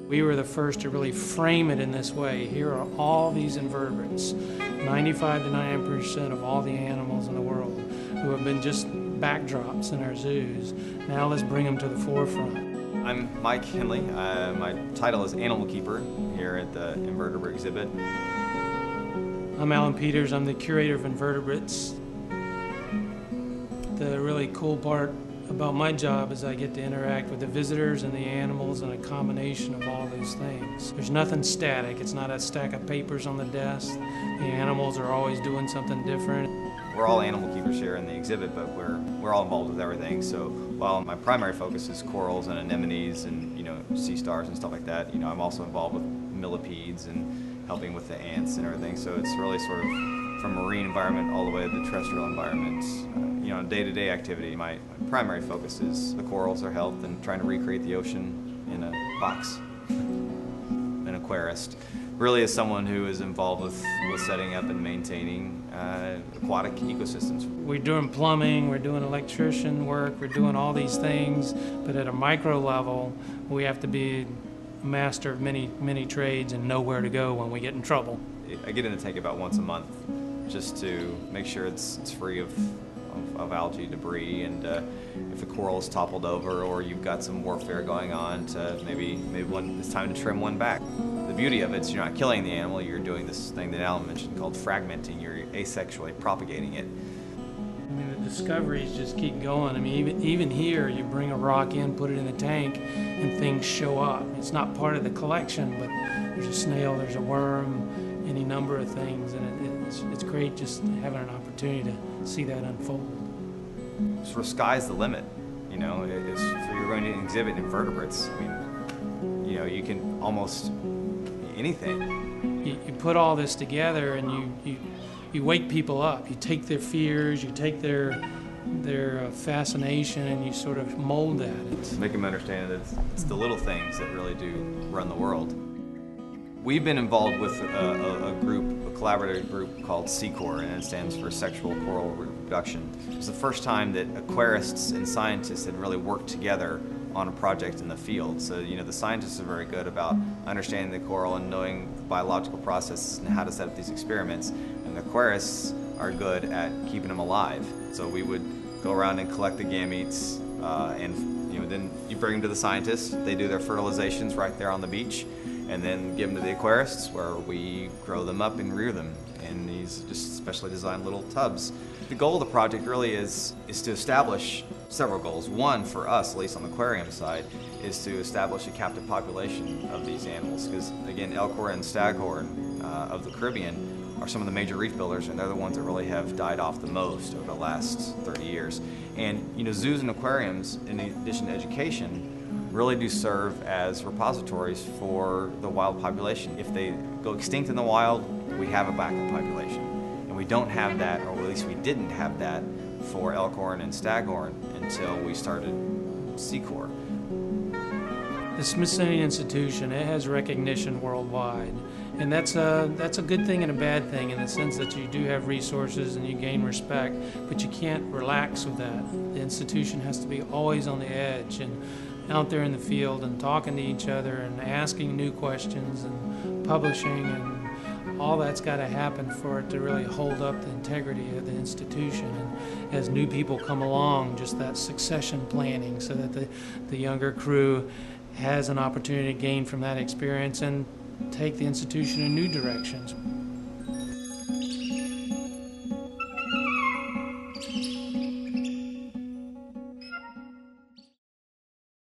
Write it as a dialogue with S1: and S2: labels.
S1: We were the first to really frame it in this way. Here are all these invertebrates, 95 to 99% of all the animals in the world who have been just backdrops in our zoos. Now let's bring them to the forefront.
S2: I'm Mike Henley. My title is Animal Keeper here at the Invertebrate exhibit.
S1: I'm Alan Peters. I'm the curator of invertebrates. The really cool part about my job is I get to interact with the visitors and the animals and a combination of all these things. There's nothing static. It's not a stack of papers on the desk. The animals are always doing something different.
S2: We're all animal keepers here in the exhibit, but we're all involved with everything. So while my primary focus is corals and anemones and sea stars and stuff like that, I'm also involved with millipedes and helping with the ants and everything. So it's really sort of from marine environment all the way to the terrestrial environments. Day-to-day activity, my primary focus is the corals, their health, and trying to recreate the ocean in a box. An aquarist really is someone who is involved with setting up and maintaining aquatic ecosystems.
S1: We're doing plumbing, we're doing electrician work, we're doing all these things, but at a micro level, we have to be a master of many trades and know where to go when we get in trouble.
S2: I get in the tank about once a month just to make sure it's free of algae debris, and if a coral is toppled over or you've got some warfare going on, to maybe it's time to trim one back. The beauty of it is you're not killing the animal, you're doing this thing that Alan mentioned called fragmenting. You're asexually propagating it.
S1: I mean, the discoveries just keep going. I mean, even here, you bring a rock in, put it in the tank, and things show up. It's not part of the collection, but there's a snail, there's a worm, any number of things, and it's great just having an opportunity to see that unfold.
S2: Sort of sky's the limit, if you're going to exhibit invertebrates. I mean, you can almost anything.
S1: You put all this together and you wake people up. You take their fears, you take their fascination, and you sort of mold that.
S2: Make them understand that it's the little things that really do run the world. We've been involved with a collaborative group called SECOR, and it stands for Sexual Coral Reproduction. It was the first time that aquarists and scientists had really worked together on a project in the field. So, the scientists are very good about understanding the coral and knowing the biological processes and how to set up these experiments, and the aquarists are good at keeping them alive. So we would go around and collect the gametes, and then you bring them to the scientists. They do their fertilizations right there on the beach, and then give them to the aquarists, where we grow them up and rear them in these just specially designed little tubs. The goal of the project really is to establish several goals. One, for us, at least on the aquarium side, is to establish a captive population of these animals, because again, elkhorn and staghorn of the Caribbean are some of the major reef builders, and they're the ones that really have died off the most over the last 30 years. And zoos and aquariums, in addition to education, really do serve as repositories for the wild population. If they go extinct in the wild, we have a backup population. And we don't have that, or at least we didn't have that, for elkhorn and staghorn until we started SECOR.
S1: The Smithsonian Institution, it has recognition worldwide. And that's a good thing and a bad thing, in the sense that you do have resources and you gain respect, but you can't relax with that. The institution has to be always on the edge and out there in the field and talking to each other and asking new questions and publishing, and all that's got to happen for it to really hold up the integrity of the institution. And as new people come along, just that succession planning, so that the younger crew has an opportunity to gain from that experience and take the institution in new directions.